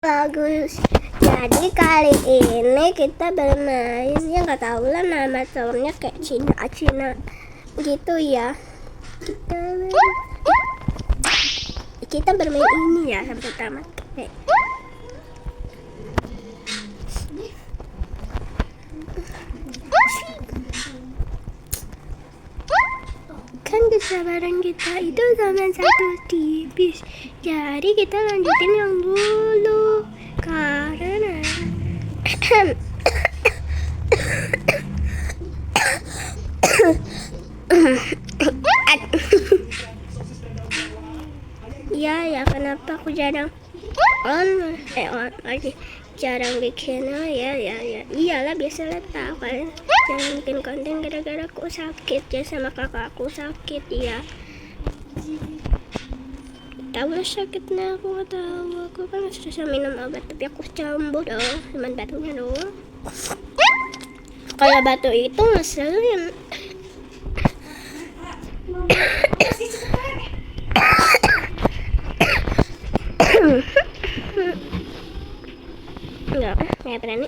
Bagus. Jadi kali ini kita bermain ya nggak tahu lah nama turnya kayak Cina gitu ya. Kita bermain ini ya yang pertama. Kan kesabaran kita itu zaman satu tipis. Jadi kita lanjutin yang dulu karena ya kenapa aku jarang on lagi jarang bikin ya iyalah biasalah tahu kan jarang bikin konten gara-gara aku sakit ya sama kakak aku sakit ya. Tahu lah sakitnya aku nggak tahu, aku kan susah minum obat tapi aku sembuh dong cuman batunya doang. Kalau batu itu ngeselin. Nggak berani.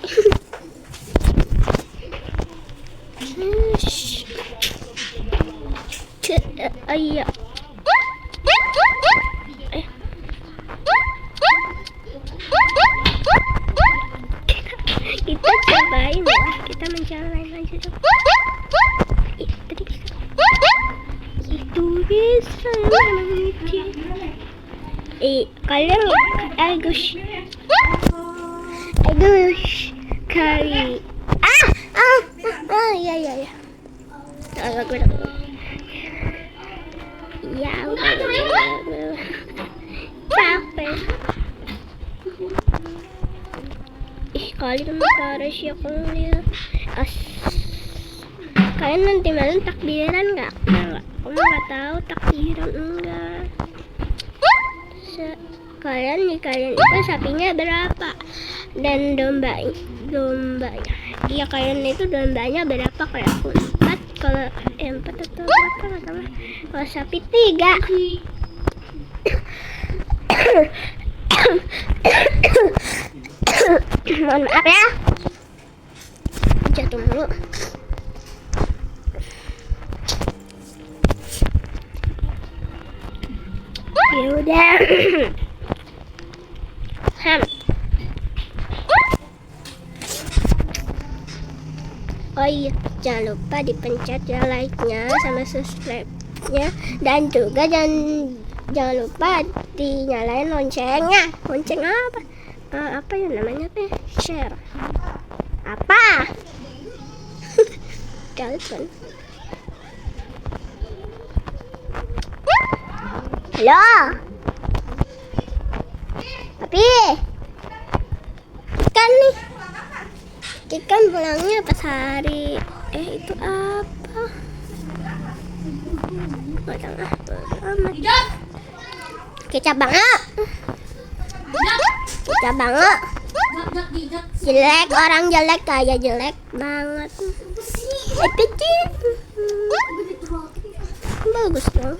Iya. Kita cobain ya, kita menjalani aja dong. Tadi bisa. Itu bisa kalian Agus kali ya gue ya udah capek. Kalian parah sih aku lihat. Kalian nanti malam takbiran nggak? Aku nggak tahu takbiran enggak. Kalian itu sapinya berapa dan dombanya? Iya kalian itu dombanya berapa? Kalau aku 4, kalau 4 atau berapa nggak tahu. Kalau sapi 3. Mohon maaf ya, jatuh mulu. Ya udah. Oh iya, jangan lupa dipencet ya like-nya sama subscribe-nya dan juga jangan lupa dinyalain loncengnya. Lonceng apa? Apa ya namanya teh? Share. Apa? Telepon. Halo. Tapi ikan pulangnya pas hari itu apa? Kecap banget. Jelek, orang jelek kayak jelek banget. Kecil. Bagus dong.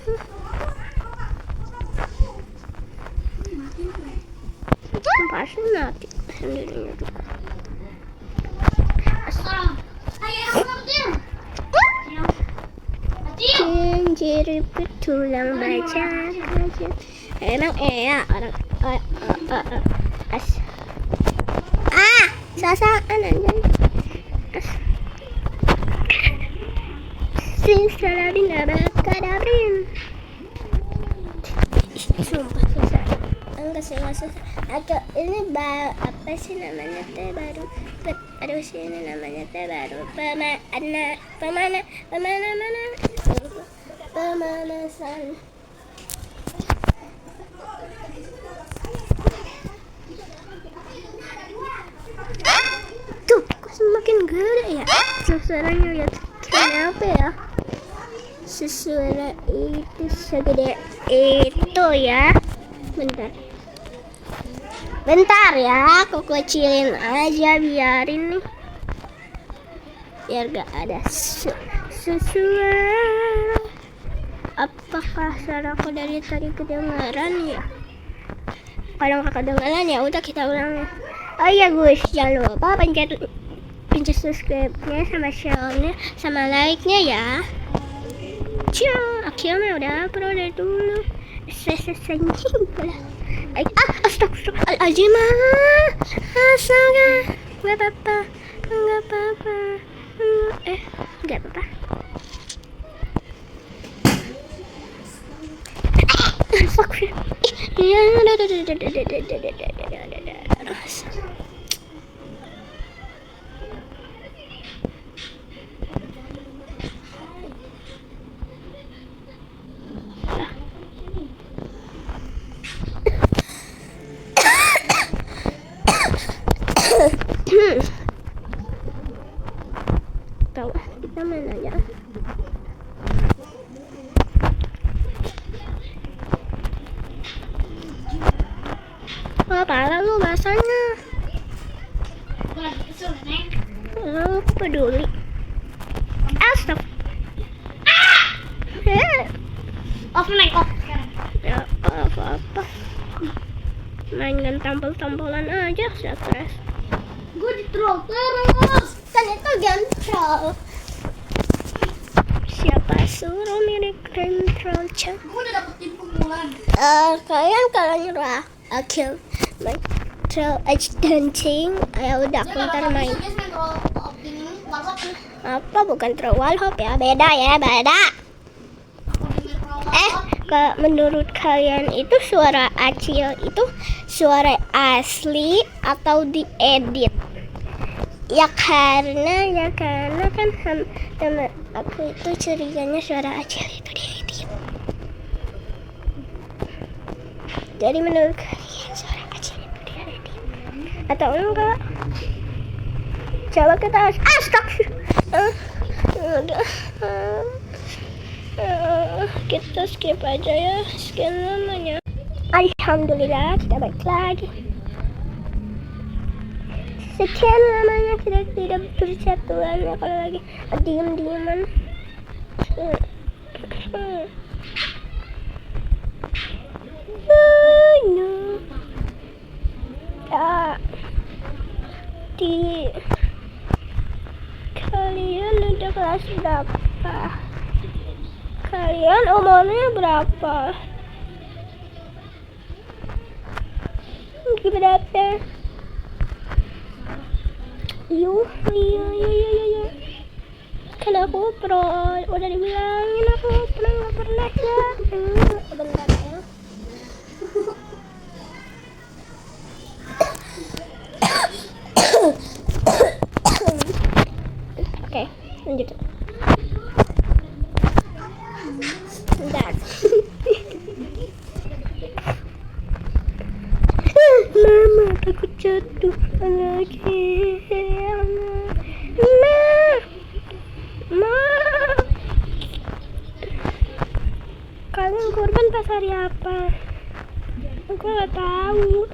Pasti mati sendirinya juga. Cincin tulang baca. Emang orang sasaan aja. Simsalabim abrakadabrim. Sumpah susah. Enggak susah. Agak ini apa sih namanya teh baru? Aduh sih ini namanya teh baru. Pemanasan. Tuh, kok semakin gede ya? Suaranya lihat kenapa ya? Suara itu segede itu ya. Bentar ya, aku kecilin aja biarin nih. Biar gak ada suara. Apakah suaraku dari tadi kedengaran ya? Kalau nggak kedengeran ya udah kita ulang. Oh iya guys, jangan lupa pencet subscribe-nya sama share-nya sama like-nya ya. Ciao, akhirnya udah upload dari dulu. Astagfirullahaladzim. Astaga, nggak apa-apa. Nggak apa-apa. Tahu kita main aja. Wah, parah lu bahasanya. Aku peduli. Astag. Off sekarang. Ya apa-apa. Mainkan tampol-tampolan aja, stres. Gue di troll terus. Kan itu gantrol. Siapa suruh mirip gantrol cak? Gue udah dapetin pukulan. Kalian kalau nyerah akhir main troll edge dancing. Ya udah aku ntar main. Apa bukan troll wall hop ya? Beda ya, beda. Menurut kalian itu suara Acil itu suara asli atau diedit? Ya karena kan teman aku itu curiganya suara Acil itu diedit. Jadi menurut kalian suara Acil itu diedit atau enggak? Coba kita kita skip aja ya sekian lamanya. Alhamdulillah kita balik lagi. Sekian lamanya kita tidak bersatuan ya kalau lagi diem-dieman. Kalian udah kelas berapa? Kalian umurnya berapa? Berapa? Yuk. Kan aku pro, udah dibilangin aku nggak pernah ya. Bentar ya. Oke, lanjut. Bentar. Mama takut jatuh lagi. Ma. Kalian korban pas hari apa? Aku nggak tahu.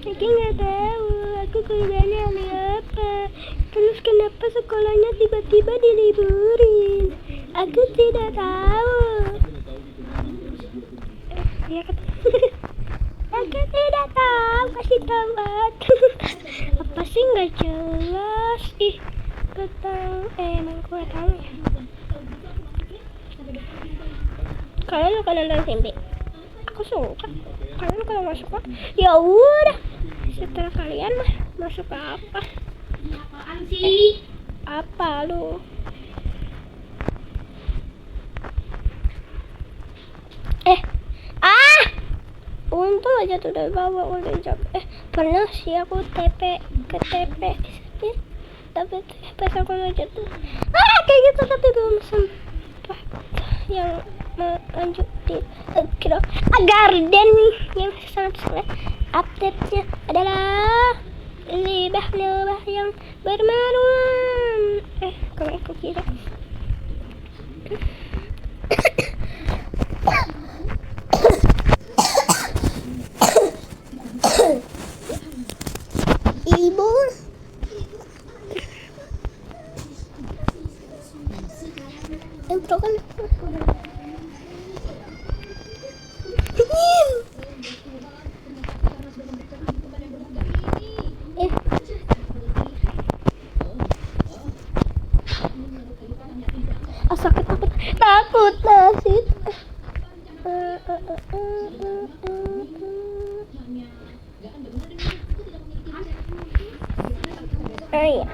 Aku nggak tahu. Aku korbannya hari apa? Terus kenapa sekolahnya tiba-tiba diliburin? Aku tidak tahu. Ya kan? Aku tidak tahu. Kasih tahu aku. Apa sih nggak jelas? Ih, ketang. Emang gue tahu ya. Kalian suka nonton Simpi? Aku suka. Kalian kalau nggak suka, ya udah. Setelah kalian mah suka apa? Apaan sih? Apa lu? Untung aja tuh dari bawah udah jatuh. Pernah sih aku TP ke TP tapi pas aku mau jatuh kayak gitu tapi belum sempat yang lanjut di kira garden yang sangat update-nya adalah lebah yang bermaruan. Kalau aku kira ibu intro kan Iya.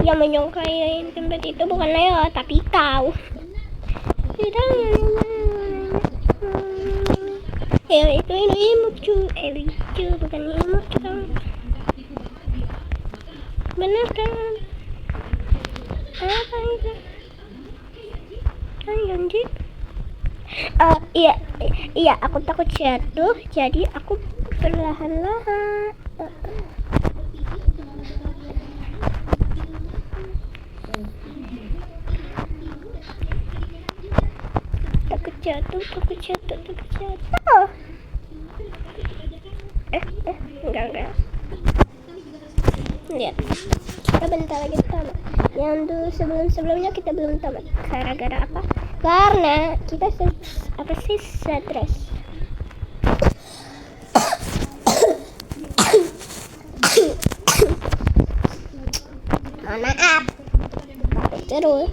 Yang menyukai tempat itu bukan Leo, tapi kau. Ya itu imut cu, bukan imut kan? Bener kan? Apa itu? Anjir. Iya, aku takut jatuh, jadi aku perlahan-lahan. Takut jatuh. Enggak. Lihat, kita bentar lagi tamat. Yang dulu sebelumnya kita belum tamat. Gara-gara apa? Karena kita stres. Mohon maaf. Tapi terus.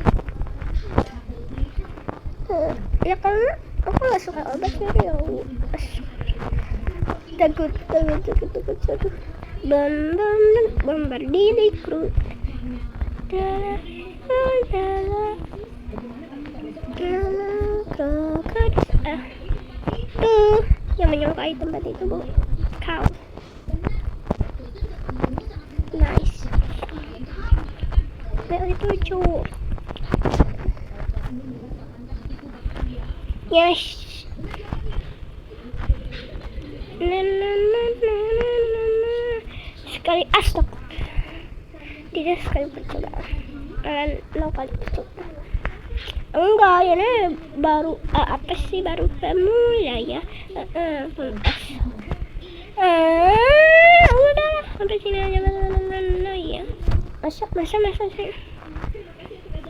Ya karena aku gak suka obat serius. Takut. Bombardiri krut. Tuh yang menyukai tempat itu bu, kau. Nice. Bel itu lucu. Yes. Sekali astok. Tidak sekali percobaan. No kali percobaan. Enggak, ini baru baru pemula ya. Udah sampai sini aja ya. Masak sih.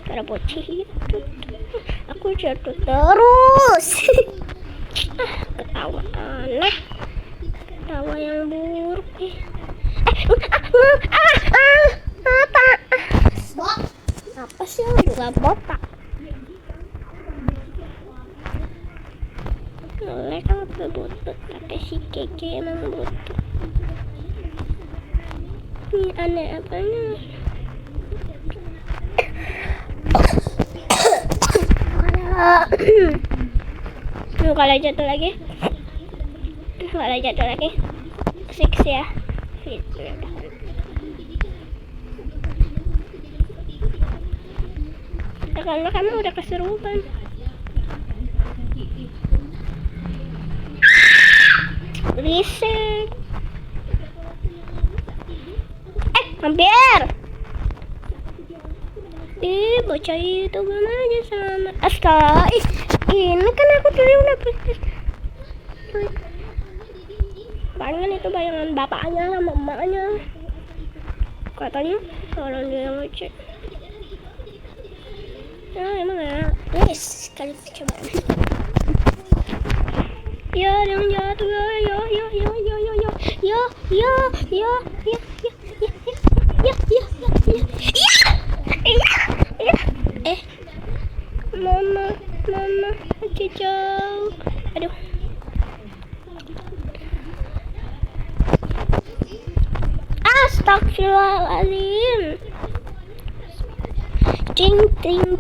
Karena bocil itu. Aku jatuh terus. Ketawa aneh. Ketawa yang buruk. Apa sih yang juga botak? Mereka nggak butut, tapi si Keke emang butut. Ini aneh apanya? Kalau jatuh lagi, fix ya. Karena kamu udah keserupan. Reset. Hampir. Bocah itu belum aja sama. Astaga, ini kan aku tadi udah proses. Palingan itu bayangan bapaknya sama emaknya. Katanya orang dia ngecek. Emang ya. Yes, kali coba. Ya, jangan jatuh ya. Mama, jauh. Aduh. Astagfirullahaladzim. Cing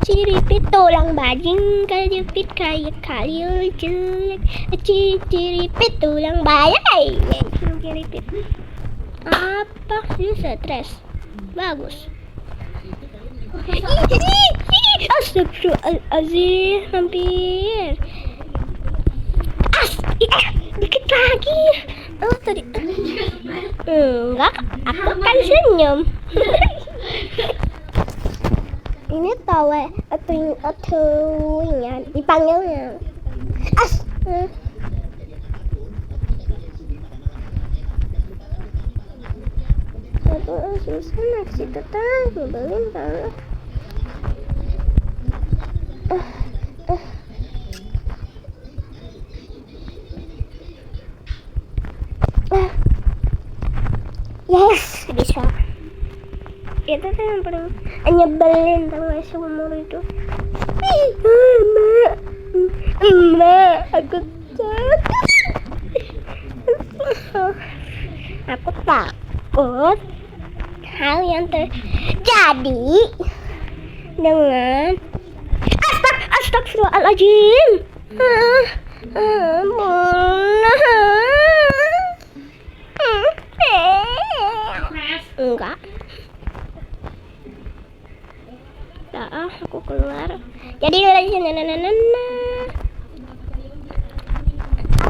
ciripit tulang bajing kejepit kayak kalil jelek. Ciripit tulang bayai. Ciripit. Apa sih stres? Bagus. Astagfirullahaladzim, hampir. Dikit lagi. Oh tadi. Enggak, aku kan senyum. Ini tawa atau dipanggilnya. Aku susah naksi tetap nyebelin banget. Yes, bisa. Itu tuh yang paling nyebelin sama seumur itu. Emak, aku takut. Aku takut. takut hal yang terjadi dengan astagfirullahaladzim. Enggak. Dah, aku keluar. Jadi lagi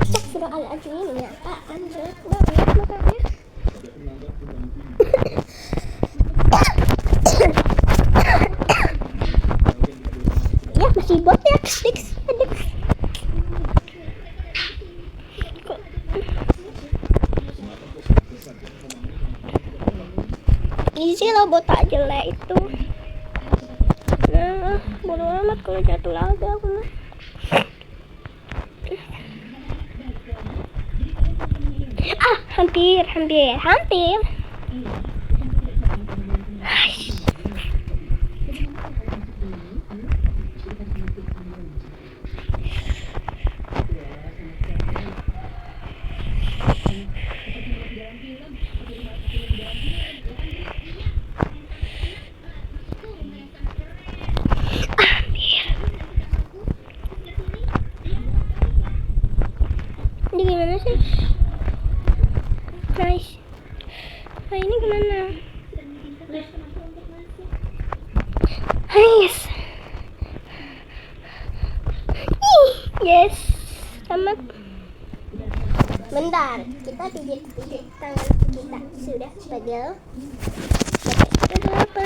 astagfirullahaladzim, ya apaan jelek banget makanya. Ya masih bot ya, Dix. Easy lah bot tak jelek itu. Nah, bodo amat kalau jatuh lagi aku mah. Hampir. Ini gimana sih? Nice. Nah ini gimana? Nice. Yes. Tamat. Bentar, kita pijit tangan kita. Sudah pegel. Itu apa?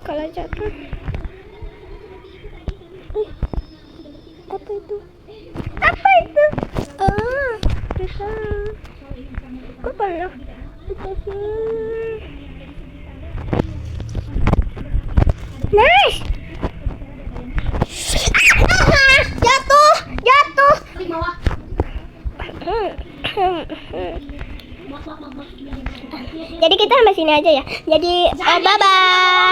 Kalau jatuh. Apa itu? Bisa. Kok pernah dikasih? Nice. Jatuh. Di bawah. Jadi kita sampai sini aja ya. Jadi bye bye.